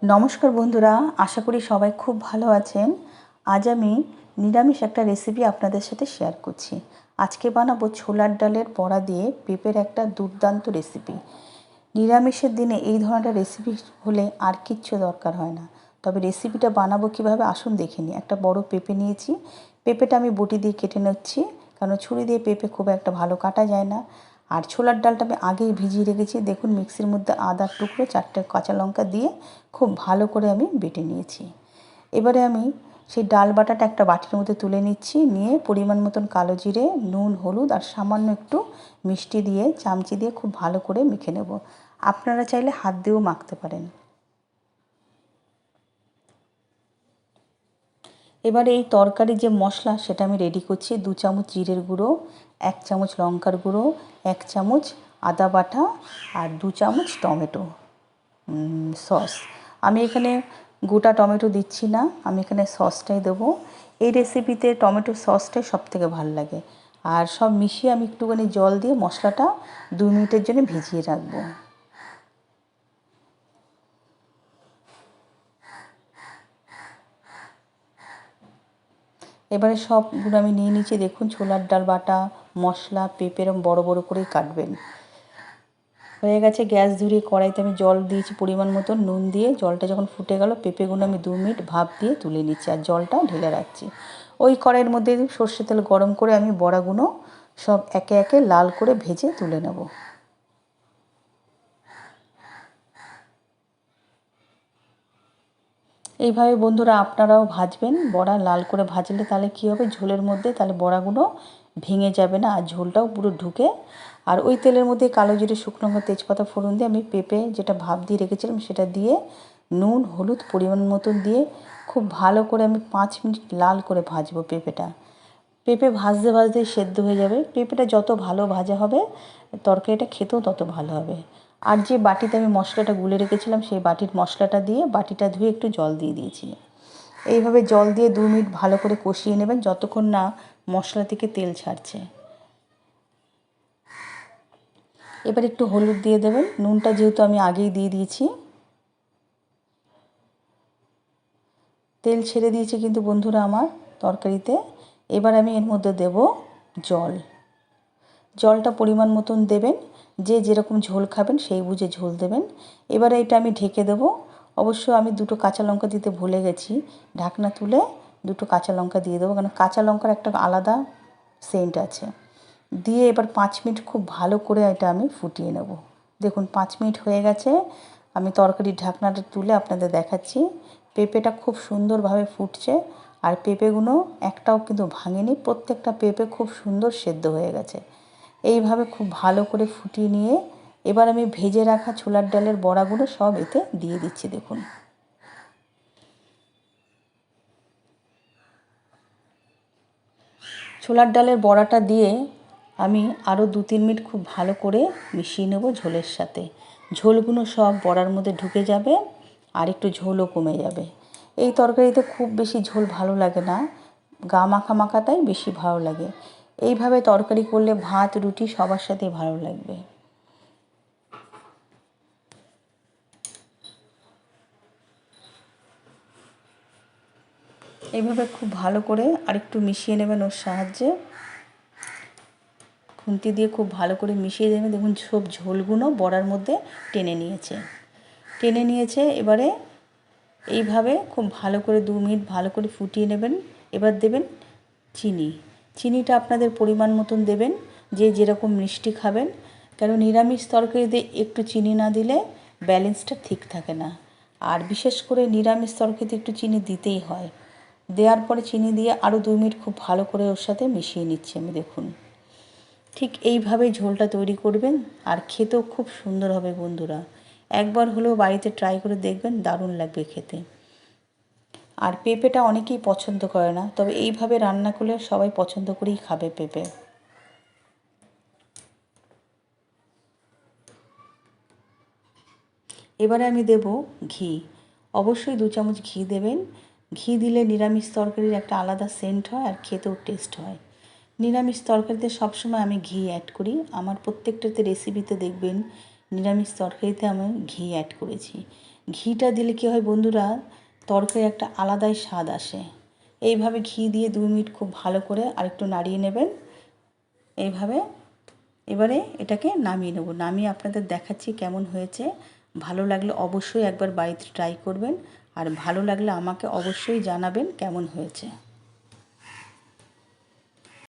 নমস্কার বন্ধুরা, আশা করি সবাই খুব ভালো আছেন। আজ আমি নিরামিষ একটা রেসিপি আপনাদের সাথে শেয়ার করছি। আজকে বানাবো ছোলার ডালের বড়া দিয়ে পেঁপের একটা দুর্দান্ত রেসিপি। নিরামিষের দিনে এই ধরনের রেসিপি হলে আর কিচ্ছু দরকার হয় না। তবে রেসিপিটা বানাবো কিভাবে আসুন দেখে নিই। একটা বড় পেঁপে নিয়েছি। পেঁপেটা আমি বটি দিয়ে কেটে নিচ্ছি, কারণ ছুরি দিয়ে পেঁপে খুব একটা ভালো কাটা যায় না। আর ছোলার ডালটা আমি আগেই ভিজিয়ে রেখেছি। দেখুন, মিক্সির মধ্যে আদার টুকরো, 4টে কাঁচা লঙ্কা দিয়ে খুব ভালো করে আমি বেটে নিয়েছি। এবারে আমি সেই ডাল বাটাটা একটা বাটির মধ্যে তুলে নিচ্ছি। নিয়ে পরিমাণ মতন কালো জিরে, নুন, হলুদ আর সামান্য একটু মিষ্টি দিয়ে চামচি দিয়ে খুব ভালো করে মেখে নেব। আপনারা চাইলে হাত দিয়েও মাখতে পারেন। এবারে এই তরকারির যে মশলা সেটা আমি রেডি করছি। 2 চামচ জিরের গুঁড়ো, 1 চামচ লঙ্কার গুঁড়ো, 1 চামচ আদা বাটা আর 2 চামচ টমেটো সস। আমি এখানে গোটা টমেটো দিচ্ছি না, আমি এখানে সসটাই দেবো। এই রেসিপিতে টমেটো সসটাই সবথেকে ভালো লাগে। আর সব মিশিয়ে আমি একটুখানি জল দিয়ে মশলাটা 2 মিনিটের জন্য ভিজিয়ে রাখবো। এবারে সবগুলো আমি নিয়ে নিচ্ছি। দেখুন, ছোলার ডাল বাটা, মশলা, পেঁপে এরকম বড় বড় করেই কাটবেন। হয়ে গেছে। গ্যাস ধরিয়ে কড়াইতে আমি জল দিয়েছি পরিমাণ মতো, নুন দিয়ে জলটা যখন ফুটে গেল, পেঁপেগুলো আমি 2 মিনিট ভাপ দিয়ে তুলে নিচ্ছি আর জলটা ঢেলে রাখছি। ওই কড়াইয়ের মধ্যে সর্ষের তেল গরম করে আমি বড়াগুলো সব একে একে লাল করে ভেজে তুলে নেব। এইভাবে বন্ধুরা আপনারাও ভাজবেন। বড়া লাল করে ভাজলে তাহলে কী হবে, ঝোলের মধ্যে তাহলে বড়াগুলো ভেঙে যাবে না আর ঝোলটাও পুরো ঢুকে। আর ওই তেলের মধ্যে কালো জিরে, শুকনো লঙ্কা, তেজপাতা ফোড়ন দিয়ে আমি পেঁপে যেটা ভাপ দিয়ে রেখেছিলাম সেটা দিয়ে নুন, হলুদ পরিমাণ মতন দিয়ে খুব ভালো করে আমি 5 মিনিট লাল করে ভাজবো পেঁপেটা। পেঁপে ভাজতে ভাজতেই সেদ্ধ হয়ে যাবে। পেঁপেটা যত ভালো ভাজা হবে তরকারিটা খেতেও তত ভালো হবে। আর যে বাটিতে আমি মশলাটা গুলে রেখেছিলাম সেই বাটির মশলাটা দিয়ে বাটিটা ধুয়ে একটু জল দিয়ে দিয়েছি। এইভাবে জল দিয়ে 2 মিনিট ভালো করে কষিয়ে নেবেন যতক্ষণ না মশলা থেকে তেল ছাড়ছে। এবার একটু হলুদ দিয়ে দেবেন। নুনটা যেহেতু আমি আগেই দিয়ে দিয়েছি। তেল ছেড়ে দিয়েছে কিন্তু বন্ধুরা আমার তরকারিতে। এবার আমি এর মধ্যে দেব জল। জলটা পরিমাণ মতন দেবেন, যে যেরকম ঝোল খাবেন সেই বুঝে ঝোল দেবেন। এবারে এটা আমি ঢেকে দেবো। অবশ্য আমি 2টো কাঁচা লঙ্কা দিতে ভুলে গেছি। ঢাকনা তুলে 2টো কাঁচা লঙ্কা দিয়ে দেবো, কারণ কাঁচা লঙ্কার একটা আলাদা সেন্ট আছে। দিয়ে এবার 5 মিনিট খুব ভালো করে এটা আমি ফুটিয়ে নেব। দেখুন, 5 মিনিট হয়ে গেছে। আমি তরকারির ঢাকনাটা তুলে আপনাদের দেখাচ্ছি। পেঁপেটা খুব সুন্দরভাবে ফুটছে আর পেঁপেগুলো একটাও কিন্তু ভাঙেনি। প্রত্যেকটা পেঁপে খুব সুন্দর সেদ্ধ হয়ে গেছে। এইভাবে খুব ভালো করে ফুটিয়ে নিয়ে এবার আমি ভেজে রাখা ছোলার ডালের বড়াগুলো সব এতে দিয়ে দিচ্ছি। দেখুন, ছোলার ডালের বড়াটা দিয়ে আমি আরও 2-3 মিনিট খুব ভালো করে মিশিয়ে নেব ঝোলের সাথে। ঝোলগুলো সব বড়ার মধ্যে ঢুকে যাবে আর একটু ঝোলও কমে যাবে। এই তরকারিতে খুব বেশি ঝোল ভালো লাগে না, গা মাখা মাখাটাই বেশি ভালো লাগে। এইভাবে তরকারি করলে ভাত, রুটি সবার সাথেই ভালো লাগবে। এইভাবে খুব ভালো করে আরেকটু মিশিয়ে নেবেন ওর সাহায্যে। খুন্তি দিয়ে খুব ভালো করে মিশিয়ে দেবেন। দেখুন, সব ঝোলগুলো বড়ার মধ্যে টেনে নিয়েছে টেনে নিয়েছে এবারে এইভাবে খুব ভালো করে 2 মিনিট ভালো করে ফুটিয়ে নেবেন। এবার দেবেন চিনি। চিনিটা আপনাদের পরিমাণ মতন দেবেন, যে যেরকম মিষ্টি খাবেন। কেন নিরামিষ তরকারিতে একটু চিনি না দিলে ব্যালেন্সটা ঠিক থাকে না। আর বিশেষ করে নিরামিষ তরকারিতে একটু চিনি দিতেই হয়। দেওয়ার পরে চিনি দিয়ে আরও 2 মিনিট খুব ভালো করে ওর সাথে মিশিয়ে নিচ্ছি আমি। দেখুন, ঠিক এইভাবেই ঝোলটা তৈরি করবেন আর খেতেও খুব সুন্দর হবে বন্ধুরা। একবার হলেও বাড়িতে ট্রাই করে দেখবেন, দারুণ লাগবে খেতে। আর পেঁপেটা অনেকেই পছন্দ করে না, তবে এইভাবে রান্না করলে সবাই পছন্দ করেই খাবে পেঁপে। এবারে আমি দেব ঘি। অবশ্যই 2 চামচ ঘি দেবেন। ঘি দিলে নিরামিষ তরকারির একটা আলাদা সেন্ট হয় আর খেতেও টেস্ট হয়। নিরামিষ তরকারিতে সবসময় আমি ঘি অ্যাড করি। আমার প্রত্যেকটাতে রেসিপিতে দেখবেন নিরামিষ তরকারিতে আমি ঘি অ্যাড করেছি। ঘিটা দিলে কী হয় বন্ধুরা, তরকারি একটা আলাদাই স্বাদ আসে। এইভাবে ঘি দিয়ে 2 মিনিট খুব ভালো করে আরেকটু নাড়িয়ে নেবেন। এইভাবে এবারে এটাকে নামিয়ে নেব। নামিয়ে আপনাদের দেখাচ্ছি কেমন হয়েছে। ভালো লাগলে অবশ্যই একবার বাড়িতে ট্রাই করবেন, আর ভালো লাগলে আমাকে অবশ্যই জানাবেন কেমন হয়েছে।